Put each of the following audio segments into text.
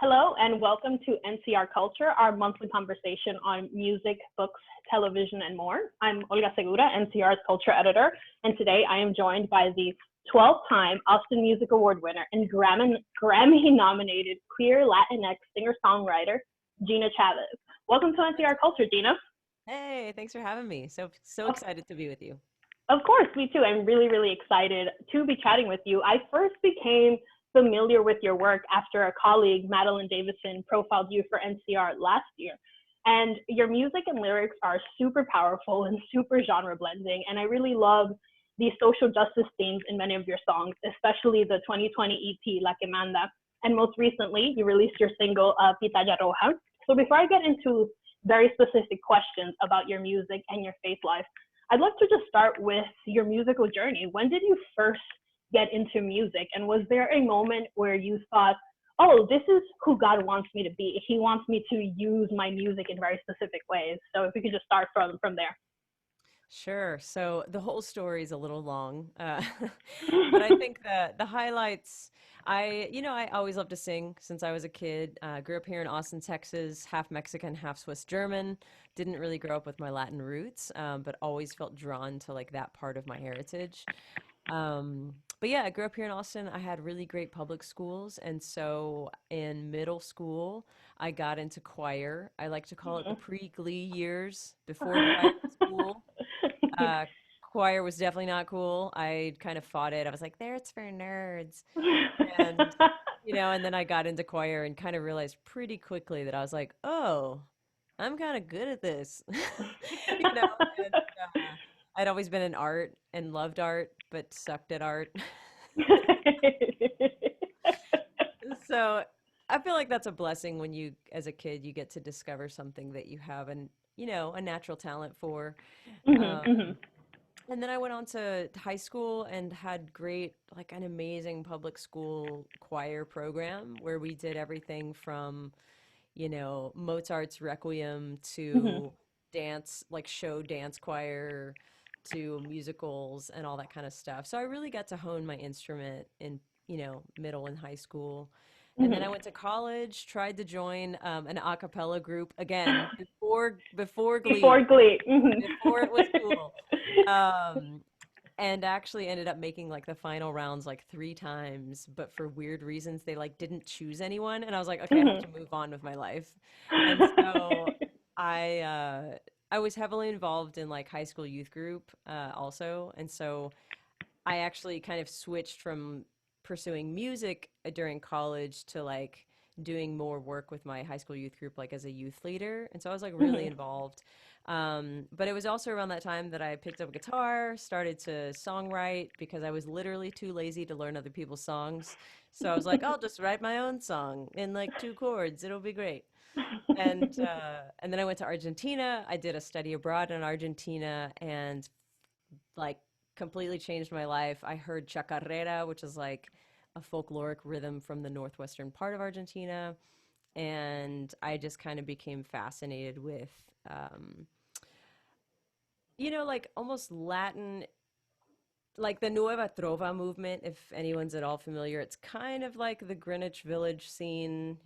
Hello and welcome to NCR Culture, our monthly conversation on music, books, television, and more. I'm Olga Segura, NCR's culture editor, and today I am joined by the 12-time Austin Music Award winner and Grammy-nominated queer Latinx singer-songwriter, Gina Chavez. Welcome to NCR Culture, Gina. Hey, thanks for having me. So excited to be with you. Of course, me too. I'm really, really excited to be chatting with you. I first became familiar with your work after a colleague, Madeline Davison, profiled you for NCR last year. And your music and lyrics are super powerful and super genre blending. And I really love the social justice themes in many of your songs, especially the 2020 EP, La Que Manda. And most recently, you released your single, Pitaya Roja. So before I get into very specific questions about your music and your faith life, I'd love to just start with your musical journey. When did you first get into music? And was there a moment where you thought, oh, this is who God wants me to be? He wants me to use my music in very specific ways. So if we could just start from there. Sure. So the whole story is a little long, but I think that the highlights, I always loved to sing since I was a kid. Grew up here in Austin, Texas, half Mexican, half Swiss German. Didn't really grow up with my Latin roots, but always felt drawn to like that part of my heritage. But yeah, I grew up here in Austin. I had really great public schools. And so in middle school, I got into choir. I like to call it the pre-glee years before choir was cool. Uh, Choir was definitely not cool. I kind of fought it. I was like, there, it's for nerds. And, and then I got into choir and kind of realized pretty quickly that I was like, oh, I'm kind of good at this. And I'd always been in art and loved art, but sucked at art. So I feel like that's a blessing when you, as a kid, you get to discover something that you have a natural talent for. Mhm, Um, mhm, and then I went on to high school and had like an amazing public school choir program where we did everything from, Mozart's Requiem mhm, to dance, like show dance choir to musicals and all that kind of stuff. So I really got to hone my instrument in, middle and high school. And then mhm. I went to college, tried to join an a cappella group again before Before Glee, Glee. Mhm. before it was cool. Um, and actually ended up making like the final rounds like three times, but for weird reasons they like didn't choose anyone, and I was like, okay, I have Mhm. to move on with my life. And so I uh I was heavily involved in like high school youth group also, and so I actually kind of switched from pursuing music during college to like doing more work with my high school youth group, like as a youth leader. And so I was like really Mhm. involved. But it was also around that time that I picked up a guitar, started to songwrite because I was literally too lazy to learn other people's songs. So I was like, I'll just write my own song in like two chords. It'll be great. And then I went to Argentina. I did a study abroad in Argentina and like completely changed my life. I heard chacarrera, which is like a folkloric rhythm from the northwestern part of Argentina, and I just kind of became fascinated with, um, like almost Latin, like the Nueva Trova movement. If anyone's at all familiar, it's kind of like the Greenwich Village scene,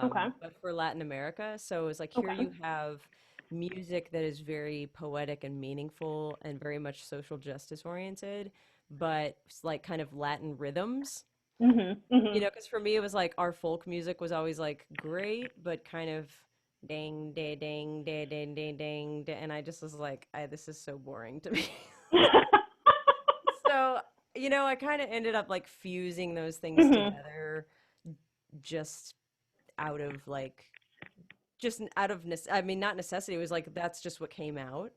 Okay. but for Latin America. So it's like here Okay. you have music that is very poetic and meaningful and very much social justice oriented, but it's like kind of Latin rhythms. Mhm. Mhm. Because for me it was like our folk music was always like great, but kind of ding, ding, ding, ding, ding, ding, ding, and I just was like, this is so boring to me. So, I kind of ended up like fusing those things Mhm. together just out of like, just out of, I mean, not necessity. It was like, that's just what came out.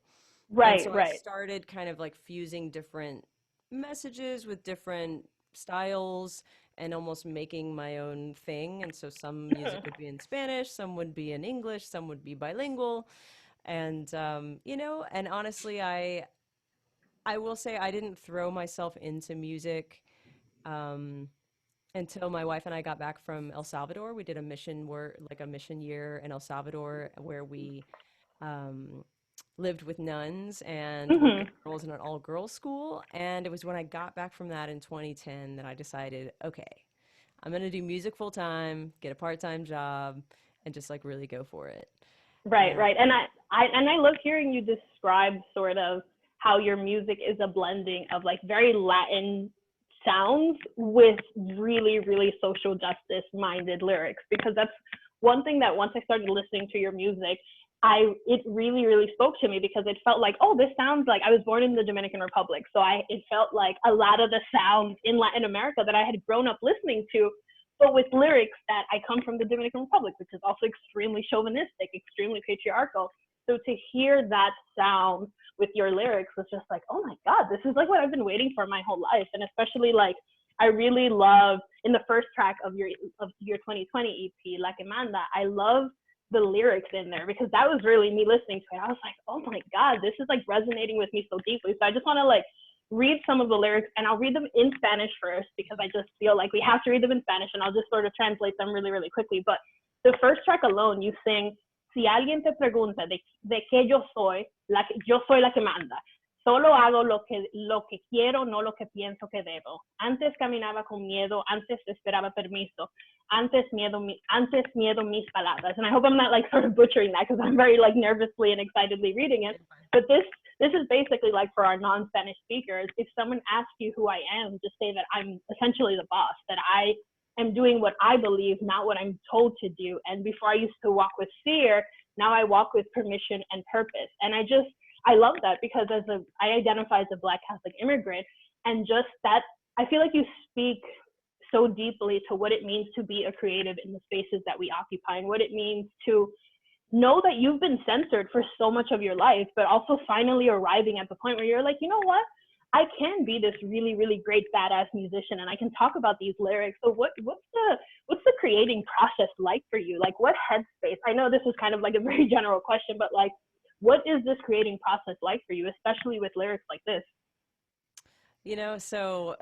And Right. so I Right. started kind of like fusing different messages with different styles and almost making my own thing. And so some music would be in Spanish, some would be in English, some would be bilingual. And, and honestly, I will say I didn't throw myself into music um, until my wife and I got back from El Salvador. We did a mission work, like a mission year in El Salvador, where we um, lived with nuns and worked with Mhm. girls in an all-girls school. And it was when I got back from that in 2010 that I decided, okay, I'm going to do music full time, get a part-time job, and just like really go for it. Right, right. And I love hearing you describe sort of how your music is a blending of like very Latin sounds with really, really social justice minded lyrics, because that's one thing that once I started listening to your music, it really, really spoke to me, because it felt like, oh, this sounds like I was born in the Dominican Republic. So it felt like a lot of the sounds in Latin America that I had grown up listening to, but with lyrics that I come from the Dominican Republic, which is also extremely chauvinistic, extremely patriarchal. So to hear that sound with your lyrics was just like, oh my God, this is like what I've been waiting for my whole life. And especially like, I really love in the first track of your 2020 EP, La Que Manda, I love the lyrics in there, because that was really me listening to it. I was like, oh my God, this is like resonating with me so deeply. So I just want to like read some of the lyrics, and I'll read them in Spanish first, because I just feel like we have to read them in Spanish, and I'll just sort of translate them really, really quickly. But the first track alone, you sing, si alguien te pregunta de qué yo soy la que manda. Solo hago lo que quiero, no lo que pienso que debo. Antes caminaba con miedo, antes esperaba permiso. Antes miedo mis palabras. And I hope I'm not like sort of butchering that, because I'm very like nervously and excitedly reading it. But this is basically like for our non-Spanish speakers, if someone asks you who I am, just say that I'm essentially the boss, that I am doing what I believe, not what I'm told to do. And before I used to walk with fear, now I walk with permission and purpose. And I love that, because I identify as a Black Catholic immigrant, and just that, I feel like you speak so deeply to what it means to be a creative in the spaces that we occupy, and what it means to know that you've been censored for so much of your life, but also finally arriving at the point where you're like, you know what? I can be this really, really great badass musician, and I can talk about these lyrics. So what's the creating process like for you? Like, what headspace? I know this is kind of like a very general question, but like, what is this creating process like for you, especially with lyrics like this? So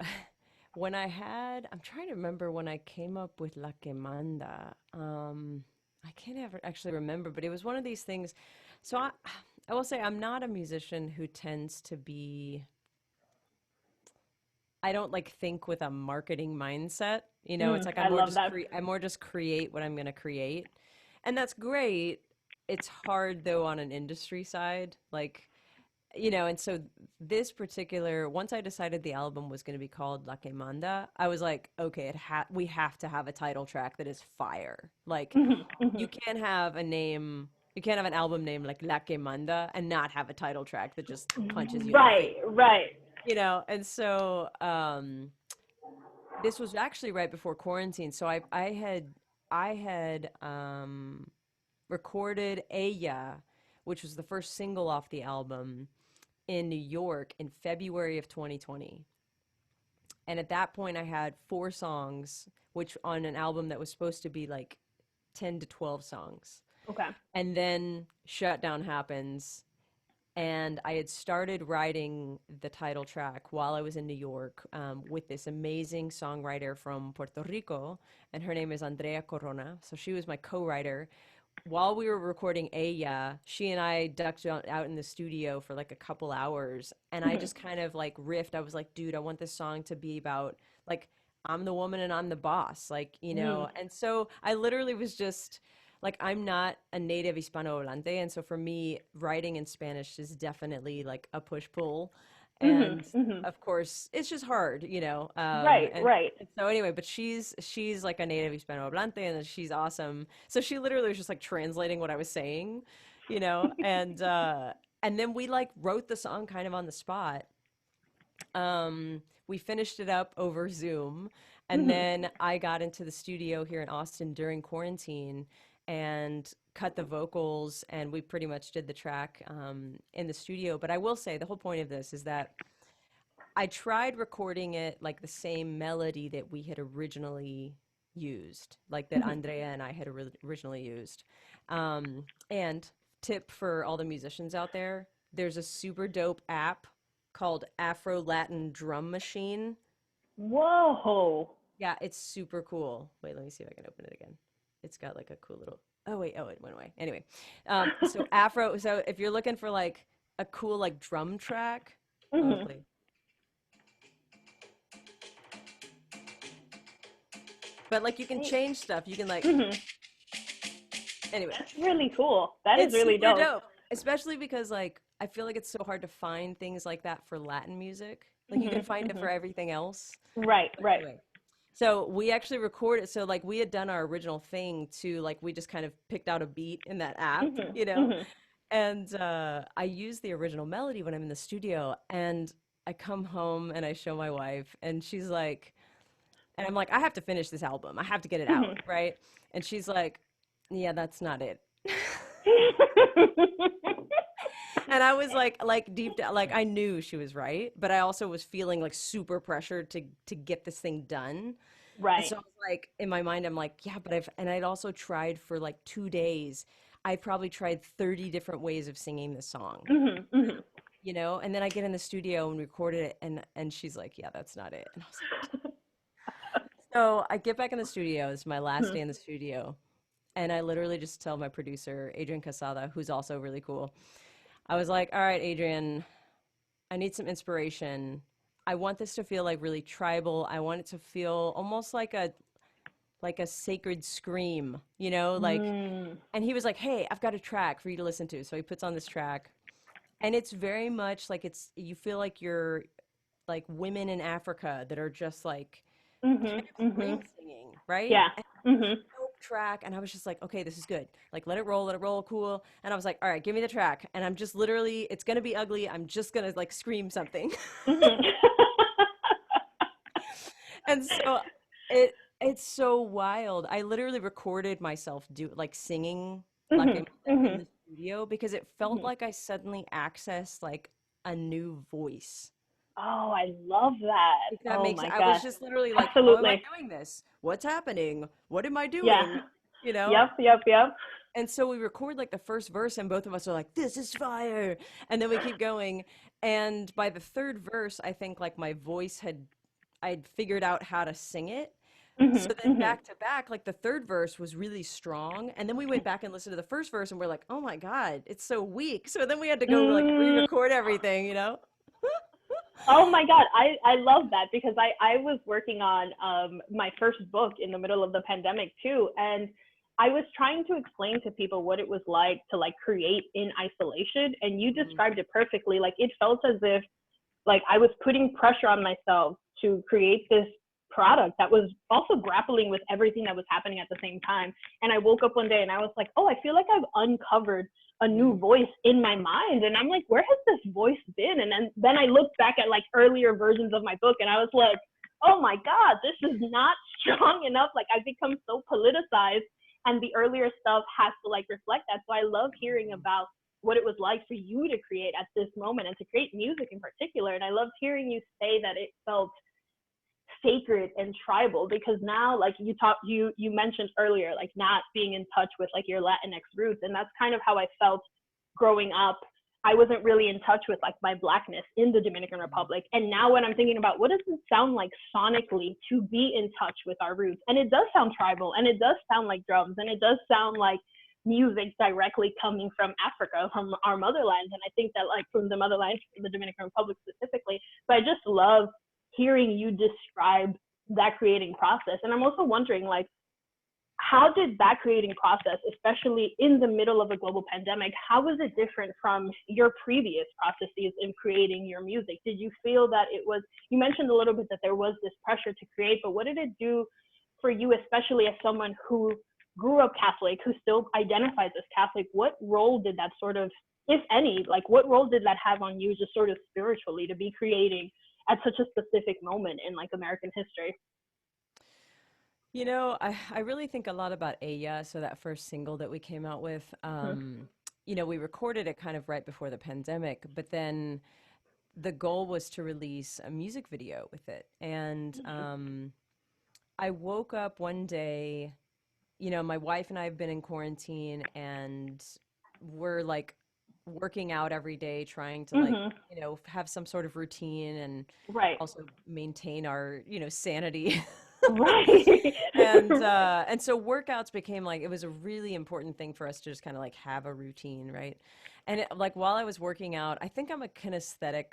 I'm trying to remember when I came up with La Que Manda. I can't ever actually remember, but it was one of these things. So I will say I'm not a musician who tends to be, I don't like think with a marketing mindset. It's like I love that. I more just create what I'm going to create. And that's great. It's hard though on an industry side. Like, and so once I decided the album was going to be called La Que Manda, I was like, okay, we have to have a title track that is fire. Like, you can't have you can't have an album name like La Que Manda and not have a title track that just punches you in the face. Right. And so this was actually right before quarantine. So I had recorded Ella, which was the first single off the album, in New York in February of 2020. And at that point I had 4 songs, which on an album that was supposed to be like 10 to 12 songs. Okay. And then shutdown happens, and I had started writing the title track while I was in New York with this amazing songwriter from Puerto Rico, and her name is Andrea Corona. So she was my co-writer. While we were recording Ella, she and I ducked out in the studio for like a couple hours, and I just kind of like riffed. I was like, dude, I want this song to be about like, I'm the woman and I'm the boss, like, and so I literally was just like, I'm not a native Hispanohablante, and so for me, writing in Spanish is definitely like a push-pull. And of course, it's just hard, Right. And so anyway, but she's like a native Hispanohablante, and she's awesome. So she literally was just like translating what I was saying, and then we like wrote the song kind of on the spot. We finished it up over Zoom, and then I got into the studio here in Austin during quarantine and cut the vocals, and we pretty much did the track in the studio. But I will say the whole point of this is that I tried recording it like the same melody that we had originally used, like that Andrea and I had originally used. And tip for all the musicians out there, there's a super dope app called Afro Latin Drum Machine. Whoa. Yeah, it's super cool. Wait, let me see if I can open it again. It's got like a cool little, oh wait, oh, it went away. Anyway, so if you're looking for like a cool like drum track, hopefully. But like you can change stuff. You can like Hmm. anyway. That's really cool. That is It's really super dope. dope, especially because like I feel like it's so hard to find things like that for Latin music. Like you can Hmm. find it Hmm. for everything else. Right, But right. anyway, so we actually recorded. So like we had done our original thing to like we just kind of picked out a beat in that app, Hmm. you know, Hmm. and I use the original melody when I'm in the studio, and I come home and I show my wife, and she's like, and I'm like, I have to finish this album. I have to get it out, Hmm. right? And she's like, yeah, that's not it. And I was like deep down, like I knew she was right, but I also was feeling like super pressured to get this thing done. And Right. so I was like, in my mind, I'm like, yeah, but and I'd also tried for like 2 days. I probably tried 30 different ways of singing this song, Hmm. Hmm. you know? And then I get in the studio and recorded it, and she's like, yeah, that's not it. And I was like, so I get back in the studio. It's my last day in the studio. And I literally just tell my producer, Adrian Casada, who's also really cool. I was like, all right, Adrian, I need some inspiration. I want this to feel like really tribal. I want it to feel almost like a sacred scream, you know, like, Mm. and he was like, "Hey, I've got a track for you to listen to." So he puts on this track, and it's very much like you feel like you're like women in Africa that are just like Mhm. kind of Mhm. scream singing, right? Yeah. And Mhm. dope track, and I was just like, "Okay, this is good. Like let it roll, cool." And I was like, "All right, give me the track." And I'm just literally it's going to be ugly. I'm just going to like scream something. Mhm. And so it's so wild. I literally recorded myself do like singing like Mhm. like in Mhm. the studio because it felt Mhm. like I suddenly accessed like a new voice. Oh, I love that. If that Oh makes my I was gosh. just literally like, how am I Absolutely. doing this? What's happening? What am I Yeah. doing? You know? Yep, yep, yep. And so we record like the first verse and both of us are like, this is fire. And then we keep going. And by the third verse, I think like my voice I'd figured out how to sing it. So Mhm. then Mhm. back to back, like the third verse was really strong. And then we went back and listened to the first verse and we're like, oh my God, it's so weak. So then we had to go like Mm. re-record everything, you know? Oh my God, I love that because I was working on my first book in the middle of the pandemic too, and I was trying to explain to people what it was like to like create in isolation, and you Mm, described it perfectly. Like it felt as if like I was putting pressure on myself to create this product that was also grappling with everything that was happening at the same time. And I woke up one day and I was like, oh, I feel like I've uncovered a new mm, voice in my mind. And I'm like, where has this voice been? And then I looked back at like earlier versions of my book and I was like, oh my God, this is not strong enough. Like I've become so politicized and the earlier stuff has to like reflect that. So I love hearing mm. about what it was like for you to create at this moment and to create music in particular. And I loved hearing you say that it felt sacred and tribal because now like you mentioned earlier like not being in touch with like your Latinx roots, and that's kind of how I felt growing up. I wasn't really in touch with like my blackness in the Dominican Republic, and now when I'm thinking about what does it sound like sonically to be in touch with our roots, and it does sound tribal and it does sound like drums and it does sound like music directly coming from Africa, from our motherland. And I think that like from the motherland, from the Dominican Republic specifically. But I just love hearing you describe that creating process. And I'm also wondering like, how did that creating process, especially in the middle of a global pandemic, how was it different from your previous processes in creating your music? Did you feel that it was, you mentioned a little bit that there was this pressure to create, but what did it do for you, especially as someone who grew up Catholic, who still identifies as Catholic? What role did that sort of, if any, like what role did that have on you just sort of spiritually to be creating at such a specific moment in like American history? You know, I really think a lot about Aya, so that first single that we came out with. You know, we recorded it kind of right before the pandemic, but then the goal was to release a music video with it. And I woke up one day, you know, my wife and I have been in quarantine and we're like working out every day, trying to like, Mm-hmm. you know, have some sort of routine and Right. also maintain our, you know, sanity. Right. And so workouts became like it was a really important thing for us to just kind of like have a routine, right? And like while I was working out, I think I'm a kinesthetic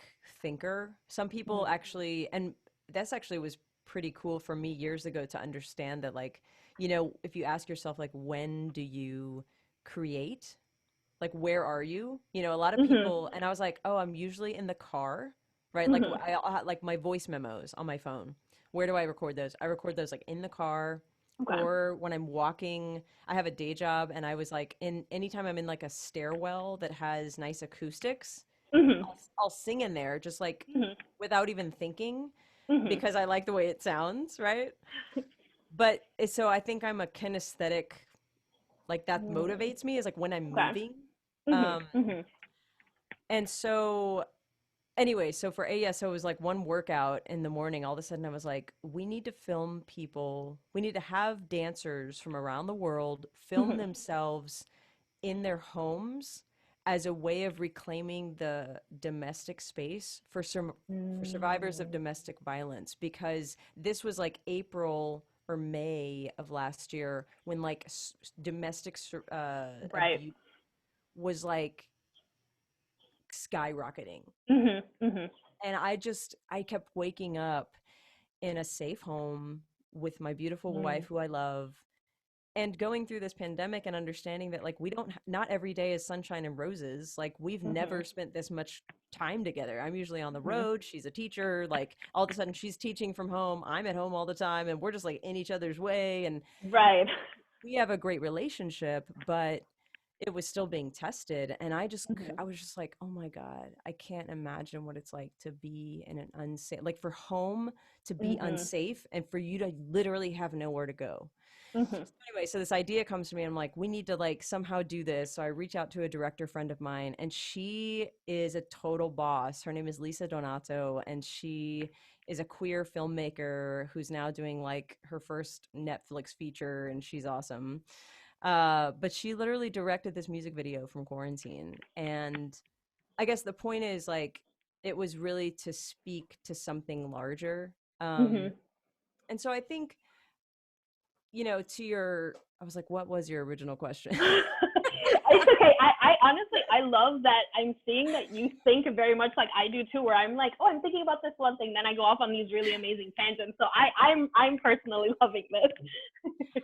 thinker. Some people Mhm. actually, and that's actually was pretty cool for me years ago to understand that, like, if you ask yourself, like, when do you create? Like, where are you? A lot of Mhm. people, and I was like, oh, I'm usually in the car, right? Like, Mhm. like my voice memos on my phone. Where do I record those? I record those like in the car Okay. or when I'm walking. I have a day job, and I was like, anytime I'm in like a stairwell that has nice acoustics, Mhm. I'll sing in there just like Mhm. without even thinking Mhm. because I like the way it sounds, right? But so I think I'm a kinesthetic, like that Mm. motivates me is like when I'm Okay. moving. Mhm. Um, Mhm. and so anyway, so for AES, so it was like one workout in the morning. All of a sudden, I was like, we need to film people. We need to have dancers from around the world film Mhm. themselves in their homes as a way of reclaiming the domestic space for survivors of Mm. domestic violence, because this was like April or May of last year when like domestic Right. abuse was like skyrocketing. Mhm. Mhm. And I kept waking up in a safe home with my beautiful Mm. wife who I love, and going through this pandemic and understanding that like we don't not every day is sunshine and roses. Like, we've never Mhm. spent this much time together. I'm usually on the Mhm. road, she's a teacher, like all of a sudden she's teaching from home, I'm at home all the time, and we're just like in each other's way, and Right. we have a great relationship, but it was still being tested. And Mhm. I was just like, oh my God, I can't imagine what it's like to be in an unsafe, like for home to be Mhm. unsafe and for you to literally have nowhere to go. Mhm. Anyway, so this idea comes to me, and I'm like, we need to like somehow do this. So I reach out to a director friend of mine, and she is a total boss. Her name is Lisa Donato, and she is a queer filmmaker who's now doing like her first Netflix feature, and she's awesome. But she literally directed this music video from quarantine. And I guess the point is like it was really to speak to something larger. Um, Mhm. and so I think, to your, I was like, what was your original question? It's okay. I honestly, I love that I'm seeing that you think very much like I do too, where I'm like, oh, I'm thinking about this one thing, then I go off on these really amazing tangents. So I'm personally loving this.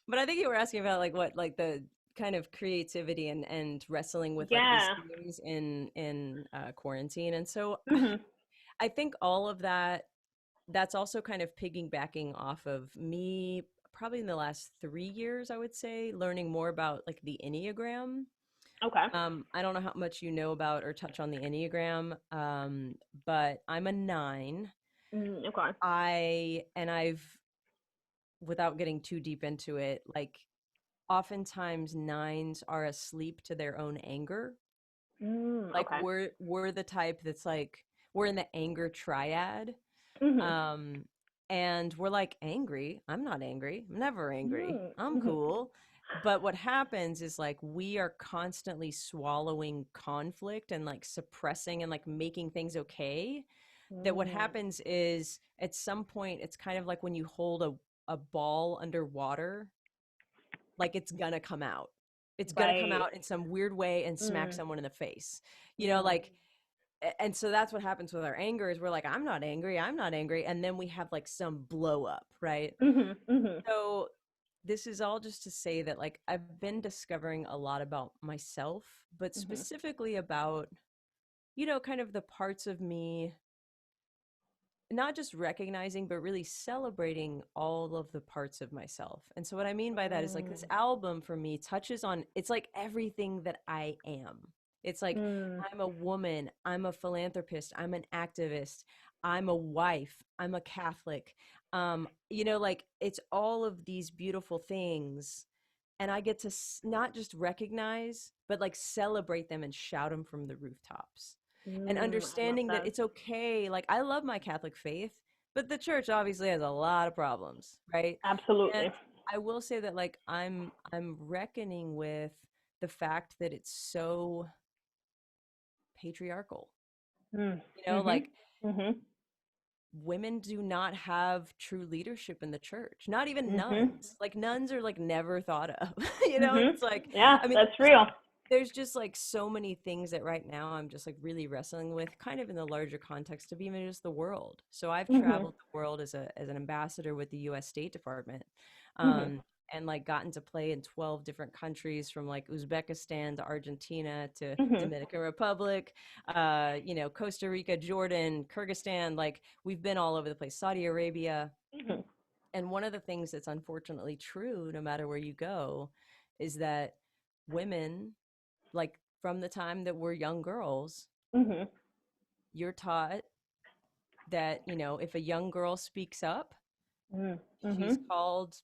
But I think you were asking about like what, like the kind of creativity and wrestling with like these Yeah. themes in quarantine. And so Mhm. I think all of that, that's also kind of piggybacking off of me probably in the last 3 years, I would say, learning more about like the Enneagram. Okay. I don't know how much you know about or touch on the Enneagram, but I'm a nine. Okay. I've, without getting too deep into it, like oftentimes nines are asleep to their own anger. Like Okay. we're the type that's like we're in the anger triad. Mhm. Um, and we're like angry. I'm not angry. I'm never angry. I'm Mhm. cool. But what happens is like we are constantly swallowing conflict and like suppressing and like making things okay. That what Mhm. happens is at some point it's kind of like when you hold a ball underwater, like it's gonna come out. It's gonna come Right. out in some weird way and smack Mm. someone in the face. Mm. Like, and so that's what happens with our anger is we're like, I'm not angry, I'm not angry, and then we have like some blow up, right? Mhm. Mhm. So this is all just to say that like I've been discovering a lot about myself, but Mhm. specifically about, kind of the parts of me, not just recognizing but really celebrating all of the parts of myself. And so what I mean by that is like this Mm. album for me touches on, it's like everything that I am. It's like Mm. I'm a woman, I'm a philanthropist, I'm an activist, I'm a wife, I'm a Catholic. Like it's all of these beautiful things, and I get to not just recognize but like celebrate them and shout them from the rooftops, and I love understanding that that. it's okay. Like, I love my Catholic faith, but the church obviously has a lot of problems, right? And Absolutely. I will say that like I'm reckoning with the fact that it's so patriarchal. Mm. Like Mhm. Mhm. women do not have true leadership in the church. Not even Mhm. nuns. Like nuns are like never thought of. Mhm. It's like, Yeah, I mean, that's real. there's just like so many things that right now I'm just like really wrestling with, kind of in the larger context of even just the world. So I've Mhm. traveled the world as an ambassador with the U.S. State Department, Mhm. um, and like gotten to play in 12 different countries, from like Uzbekistan to Argentina to Mhm. Dominican Republic, Costa Rica, Jordan, Kyrgyzstan. Like we've been all over the place, Saudi Arabia. Mhm. And one of the things that's unfortunately true, no matter where you go, is that women, like from the time that we're young girls, Mhm. you're taught that, if a young girl speaks up, Mhm. she's Mhm. called,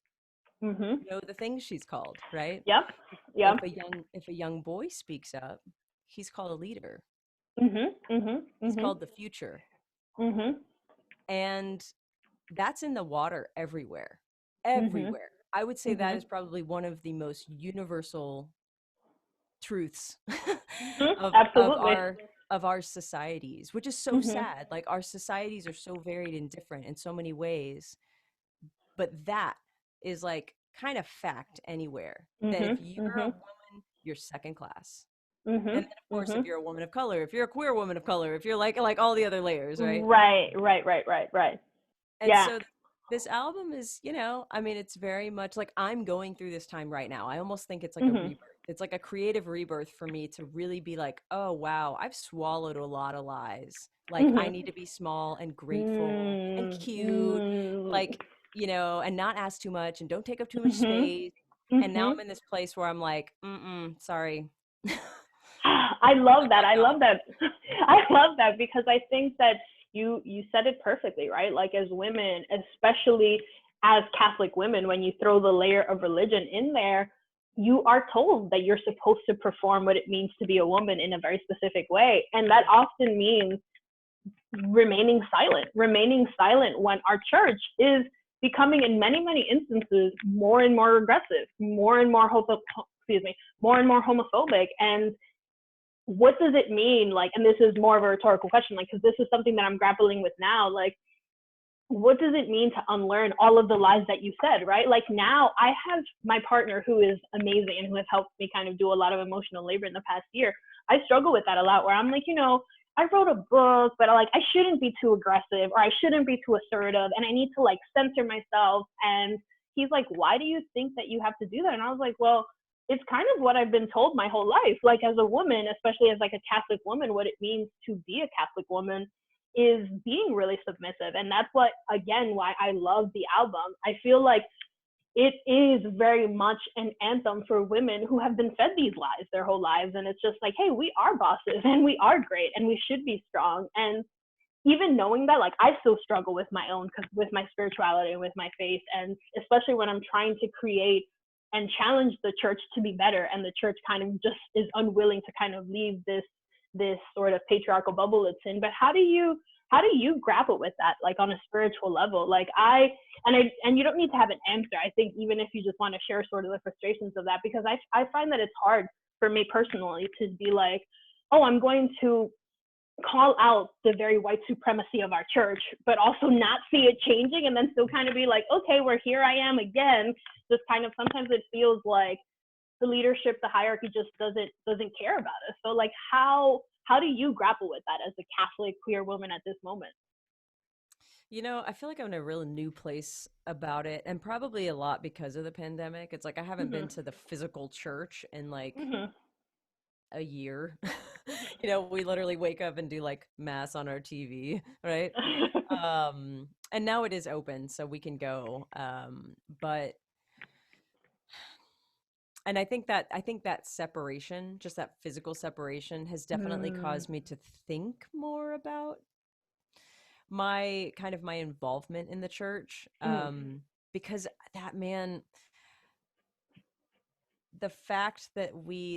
Mhm. the things she's called, right? Yep. Yep. If a young boy speaks up, he's called a leader. Mhm. Mhm. He's Mhm. called the future. Mhm. And that's in the water everywhere. Mhm. Everywhere. I would say that Mhm. is probably one of the most universal truths Mhm. of Absolutely. our societies, which is so Mhm. sad. Like our societies are so varied and different in so many ways, but that is like kind of fact anywhere, that if Mhm. you're a Mhm. woman, you're second class. And Mhm. then of course if Mhm. you're a woman of color, if you're a queer woman of color, if you're like all the other layers, right? Right. Right. Right. Right. Right. And Yeah. so this album is, I mean, it's very much like I'm going through this time right now. I almost think it's like a Mhm. rebirth. It's like a creative rebirth for me to really be like, oh, wow, I've swallowed a lot of lies. Like, I Mhm. need to be small and grateful and Mm. cute, Mm. like, and not ask too much and don't take up too much Mhm. space. And now I'm Mhm. in this place where I'm like, sorry. I love Like, that. fuck I off. love that. I love that because I think that you said it perfectly, right? Like as women, especially as Catholic women, when you throw the layer of religion in there, you are told that you're supposed to perform what it means to be a woman in a very specific way, and that often means remaining silent when our church is becoming, in many instances, more and more regressive, more and more homophobic. And what does it mean, like, and this is more of a rhetorical question, like, because this is something that I'm grappling with now, like, what does it mean to unlearn all of the lies that you said, right? Like now I have my partner who is amazing and who has helped me kind of do a lot of emotional labor in the past year. I struggle with that a lot where I'm like, I wrote a book, but I shouldn't be too aggressive or I shouldn't be too assertive and I need to like censor myself. And he's like, why do you think that you have to do that? And I was like, well, it's kind of what I've been told my whole life. Like as a woman, especially as like a Catholic woman, what it means to be a Catholic woman is being really submissive. And that's what, again, why I love the album. I feel like it is very much an anthem for women who have been fed these lies their whole lives. And it's just like, hey, we are bosses and we are great and we should be strong. And even knowing that, like, I still struggle with my own, because with my spirituality and with my faith. And especially when I'm trying to create and challenge the church to be better, and the church kind of just is unwilling to kind of leave this sort of patriarchal bubble it's in. But how do you grapple with that, like on a spiritual level? Like and you don't need to have an answer. I think even if you just want to share sort of the frustrations of that, because I find that it's hard for me personally to be like, oh, I'm going to call out the very white supremacy of our church, but also not see it changing, and then still kind of be like, okay, well, here I am again. Just kind of, sometimes it feels like the leadership, the hierarchy just doesn't care about us. So like, how do you grapple with that as a Catholic queer woman at this moment? I feel like I'm in a real new place about it, and probably a lot because of the pandemic. It's like I haven't been Mhm. to the physical church in like Mhm. a year. We literally wake up and do like mass on our TV, right? And now it is open, so we can go. But and I think that separation, just that physical separation, has definitely Mm. caused me to think more about my involvement in the church. Mm. Because that man, the fact that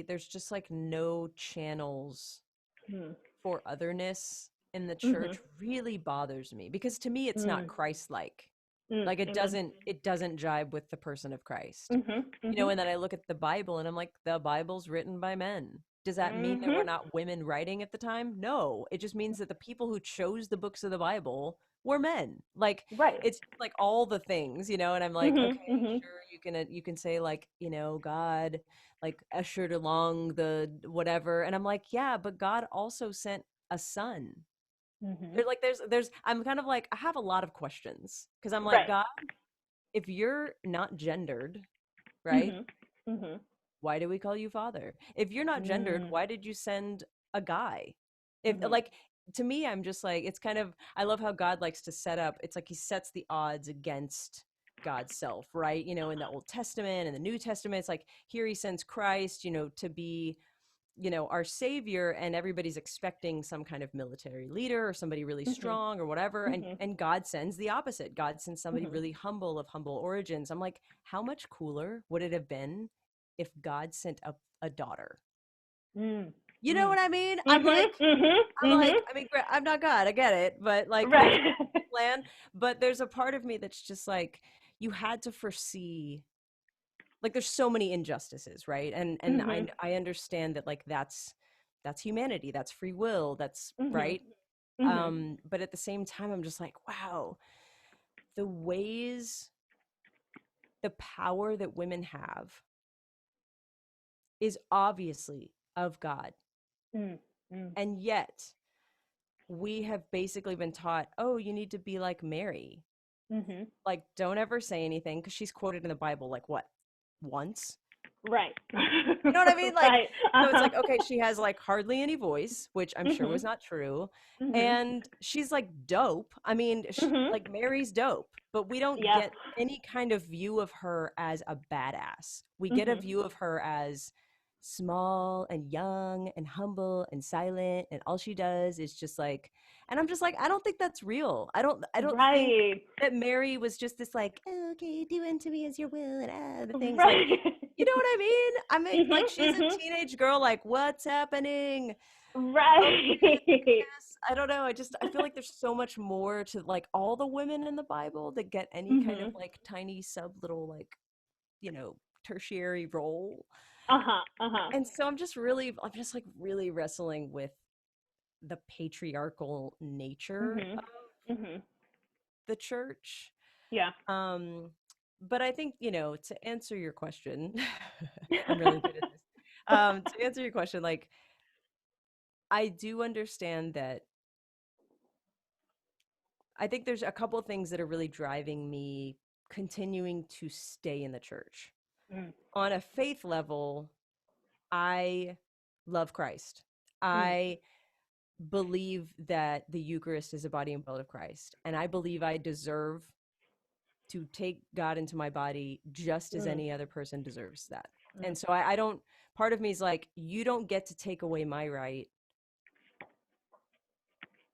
there's just like no channels Mm. for otherness in the Mhm. church really bothers me, because to me it's not Mm. Christ-like. Mm. Like it Amen. doesn't jibe with the person of Christ. Mhm. Mhm. And then I look at the Bible and I'm like, the Bible's written by men. Does that mean there were Mhm. not women writing at the time? No, it just means that the people who chose the books of the Bible were men. Like, Right. it's like all the things, and I'm like, Mhm. okay, Mhm. sure, you can say like, God like ushered along the whatever, and I'm like, yeah, but God also sent a son. Mhm. There's like there's I'm kind of like, I have a lot of questions because I'm like, Right. God, if you're not gendered, right? Mhm. Mhm. Why do we call you father? If you're not gendered, Mm. why did you send a guy? If Mhm. like, to me, I'm just like, it's kind of, I love how God likes to set up, it's like he sets the odds against God's self, right? In the Old Testament and the New Testament, it's like here he sends Christ, to be, our savior, and everybody's expecting some kind of military leader or somebody really Mhm. strong or whatever, and Mhm. and God sends the opposite. God sends somebody Mhm. really humble, of humble origins. I'm like, how much cooler would it have been if God sent a daughter? Mm. You know Mm. what I mean? I'm Mhm. like, Mhm. Mhm. I mean, I'm not God, I get it, but like there's Right. a plan. But there's a part of me that's just like, you had to foresee, like there's so many injustices, right? And Mhm. I understand that, like, that's humanity, that's free will, that's Mhm. right. Mhm. But at the same time, I'm just like, wow, the ways, the power that women have is obviously of God. Mm. Mm. And yet we have basically been taught, oh, you need to be like Mary. Mhm. Like, don't ever say anything, because she's quoted in the Bible like what, once? Right. You know what I mean? Like, Right. so it's Uh-huh. like, okay, she has like hardly any voice, which I'm sure was Mhm. not true. Mhm. And she's like dope. I mean, Mhm. like Mary's dope, but we don't Yeah. get any kind of view of her as a badass. We get a Mhm. view of her as small and young and humble and silent. And all she does is just like, and I'm just like, I don't think that's real. I don't think Right. that Mary was just this like, oh, okay, do unto me as your will, and the things like, Right. you know what I mean? I mean, Mhm. like, she's a Mhm. teenage girl, like, what's happening? Oh my Right. goodness. I don't know. I feel like there's so much more to like all the women in the Bible that get any kind of Mhm. like tiny sub little like, tertiary role. Uh-huh. Uh-huh. And so I'm just like really wrestling with the patriarchal nature Mhm. of Mhm. the church. Yeah. Um, but I think, to answer your question, I'm really good at this. To answer your question, like, I do understand that. I think there's a couple of things that are really driving me continuing to stay in the church. Mm. On a faith level, I love Christ. Mm. I believe that the Eucharist is a body and blood of Christ. And I believe I deserve to take God into my body just as Mm. any other person deserves that. Mm. And so I don't, part of me is like, you don't get to take away my right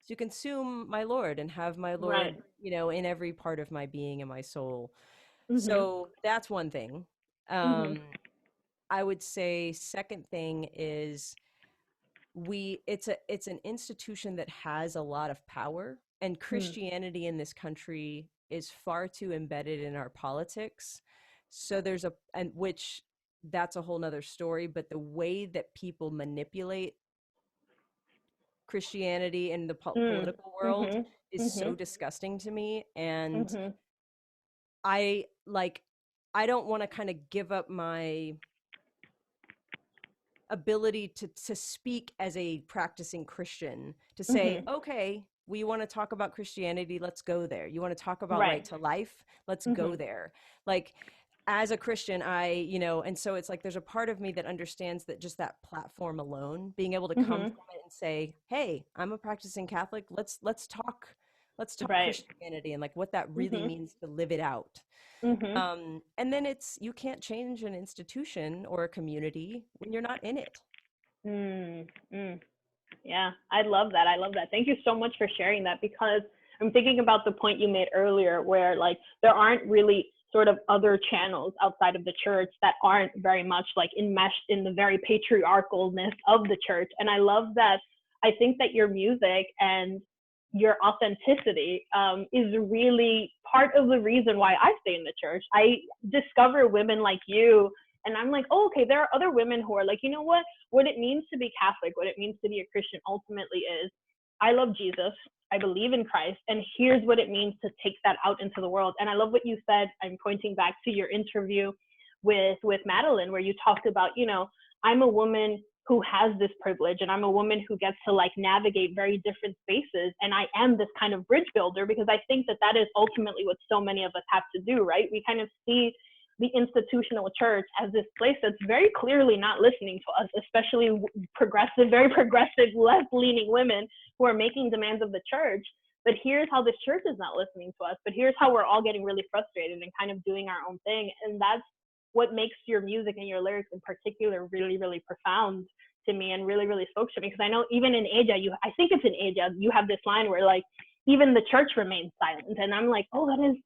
to consume my Lord and have my Right. Lord, in every part of my being and my soul. Mhm. So that's one thing. Mhm. Um, I would say second thing is, it's an institution that has a lot of power, and Mm. Christianity in this country is far too embedded in our politics. So and which, that's a whole nother story, but the way that people manipulate Christianity in the Mm. political world Mhm. is so Mhm. disgusting to me. And Mhm. I like, I don't want to kind of give up my ability to speak as a practicing Christian, to say, Mhm. okay, we want to talk about Christianity, let's go there. You want to talk about right Right. to life, let's go Mhm. there. Like, as a Christian, and so it's like there's a part of me that understands that just that platform alone, being able to come Mhm. from it and say, hey, I'm a practicing Catholic, let's talk Right. Christianity and like what that really Mhm. means to live it out. Mhm. And then you can't change an institution or a community when you're not in it. Mm. Mm. Yeah, I love that. I love that. Thank you so much for sharing that, because I'm thinking about the point you made earlier where like there aren't really sort of other channels outside of the church that aren't very much like enmeshed in the very patriarchalness of the church. And I love that. I think that your music and your authenticity is really part of the reason why I stay in the church. I discover women like you And I'm like, oh, okay, there are other women who are like, you know what it means to be Catholic, what it means to be a Christian ultimately is, I love Jesus, I believe in Christ, and here's what it means to take that out into the world. And I love what you said. I'm pointing back to your interview with Madeline, where you talked about, I'm a woman who has this privilege, and I'm a woman who gets to like navigate very different spaces, and I am this kind of bridge builder, because I think that that is ultimately what so many of us have to do, right? We kind of see the institutional church as this place that's very clearly not listening to us, especially progressive, very progressive, left-leaning women who are making demands of the church. But here's how this church is not listening to us. But here's how we're all getting really frustrated and kind of doing our own thing. And that's what makes your music and your lyrics in particular really, really profound to me, and really, really spoke to me. Because I know even in Aja, I think it's in Aja, you have this line where like, even the church remains silent. And I'm like, oh, that is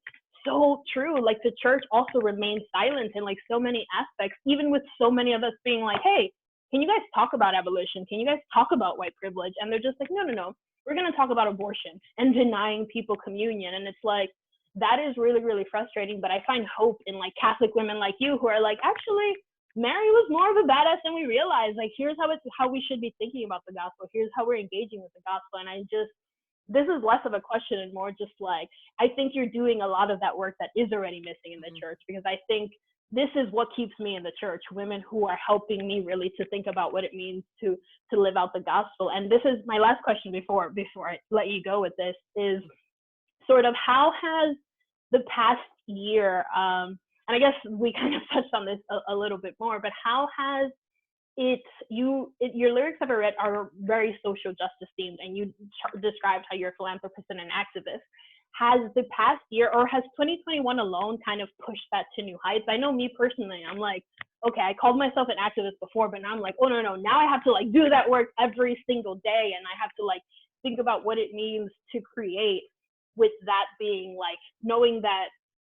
so true. Like the church also remains silent in like so many aspects, even with so many of us being like, hey, can you guys talk about abolition? Can you guys talk about white privilege? And they're just like, no, no, no, we're going to talk about abortion and denying people communion. And it's like, that is really, really frustrating. But I find hope in like Catholic women like you who are like, actually, Mary was more of a badass than we realized. Like, here's how we should be thinking about the gospel. Here's how we're engaging with the gospel. And this is less of a question and more just like, I think you're doing a lot of that work that is already missing in the church, because I think this is what keeps me in the church, women who are helping me really to think about what it means to live out the gospel. And this is my last question before I let you go with this, is sort of how has the past year, and I guess we kind of touched on this a little bit more, but how has your lyrics I've read are very social justice themed, and you described how you're a philanthropist and an activist. Has the past year, or has 2021 alone kind of pushed that to new heights? I know me personally, I'm like, okay, I called myself an activist before, but now I'm like, oh no, now I have to like do that work every single day, and I have to like think about what it means to create, with that being like knowing that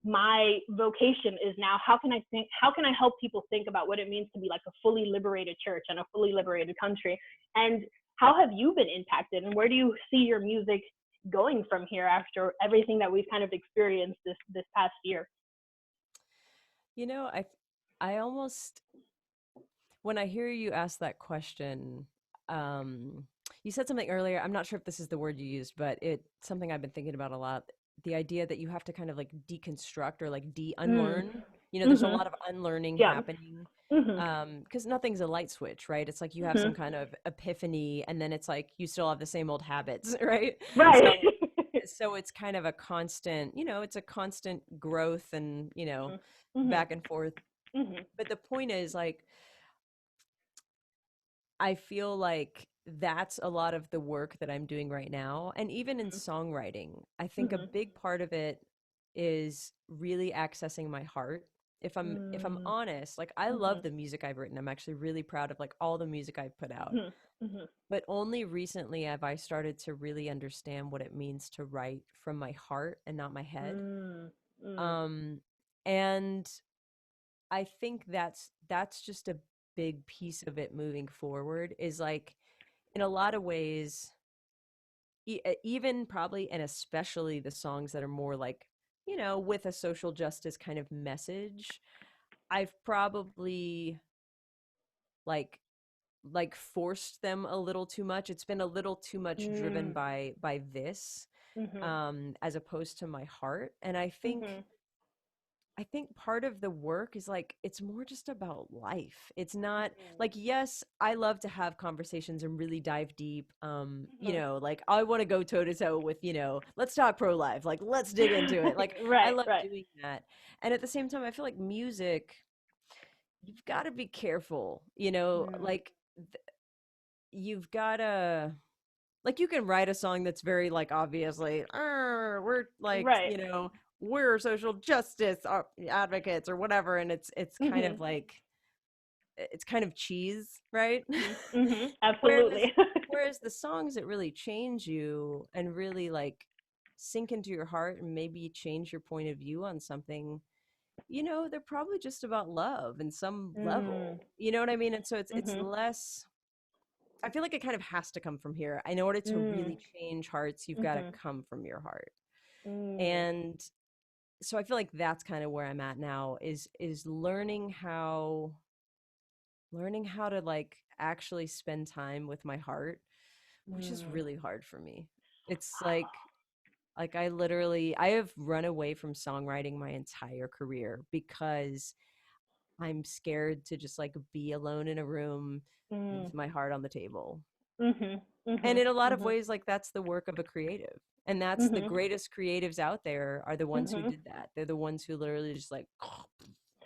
my vocation is now, how can I help people think about what it means to be like a fully liberated church and a fully liberated country? And how have you been impacted, and where do you see your music going from here after everything that we've kind of experienced this past year? I almost, when I hear you ask that question, you said something earlier. I'm not sure if this is the word you used, but it's something I've been thinking about a lot. The idea that you have to kind of like deconstruct or like unlearn. There's a lot of unlearning Yeah. happening, Mm-hmm. because nothing's a light switch, right? It's like you have Mm-hmm. some kind of epiphany, and then it's like you still have the same old habits, right? Right. So it's kind of a constant, it's a constant growth and, Mm-hmm. back and forth. Mm-hmm. But the point is, like, I feel like that's a lot of the work that I'm doing right now. And even in songwriting, I think a Mm-hmm. big part of it is really accessing my heart. If I'm honest, like I Mm-hmm. love the music I've written. I'm actually really proud of like all the music I've put out. Mm-hmm. But only recently have I started to really understand what it means to write from my heart and not my head. Mm-hmm. Um and I think that's just a big piece of it moving forward, is like in a lot of ways, even probably and especially the songs that are more like, with a social justice kind of message, I've probably like forced them a little too much. It's been a little too much driven by this, Mm-hmm. as opposed to my heart. And Mm-hmm. I think part of the work is like, it's more just about life. It's not like, yes, I love to have conversations and really dive deep. Like I want to go toe to toe with, let's talk pro life. Like, let's dig into it. Like, I Right. love Right. doing that. And at the same time, I feel like music, you've got to be careful, Mm. like you've got to, like you can write a song that's very like obviously we're like Right. we're social justice advocates or whatever, and it's kind Mm-hmm. of like it's kind of cheese, right? Mm-hmm. Mm-hmm. whereas Absolutely. whereas the songs that really change you and really like sink into your heart and maybe change your point of view on something, they're probably just about love in some Mm. level, you know what I mean? And so it's Mm-hmm. less, I feel like it kind of has to come from here. In order to Mm. really change hearts, you've got to Mm-hmm. come from your heart. Mm. And so I feel like that's kind of where I'm at now is learning how to like actually spend time with my heart, which is Mm. really hard for me. It's like I have run away from songwriting my entire career because I'm scared to just like be alone in a room Mm. with my heart on the table. Mhm. And Mhm. in a lot of Mhm. ways, like that's the work of a creative. And that's the Mhm. greatest creatives out there are the ones who Mhm. did that. They're the ones who literally just like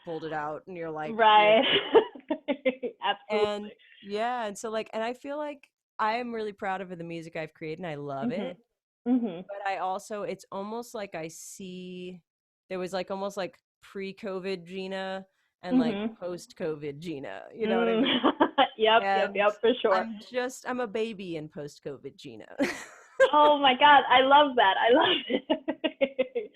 pulled it out and you're like, Right. and Absolutely. yeah. And so like, and I feel like I am really proud of the music I've created and I love Mhm. it. Mhm. But I also, it's almost like there was like almost like pre-COVID Gina and like Mhm. post-COVID Gina, you know what I Mm. mean? Yep. Yep. And Yep. For sure. I'm a baby in post-COVID Gina. Oh my God, I love that. I love it.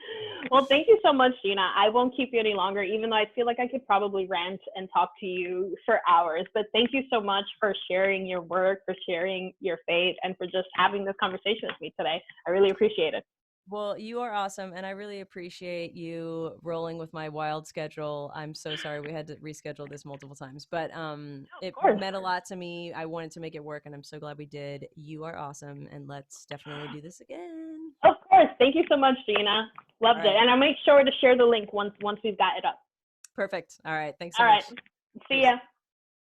Well, thank you so much, Gina. I won't keep you any longer, even though I feel like I could probably rant and talk to you for hours. But thank you so much for sharing your work, for sharing your faith, and for just having this conversation with me today. I really appreciate it. Well, you are awesome, and I really appreciate you rolling with my wild schedule. I'm so sorry we had to reschedule this multiple times, but Of it course. meant a lot to me. I wanted to make it work, and I'm so glad we did. You are awesome, and let's definitely do this again. Of course. Thank you so much, Gina. All Loved it. right. And I'll make sure to share the link once we've got it up. Perfect. All right. Thanks so All right. much. See Cheers. ya.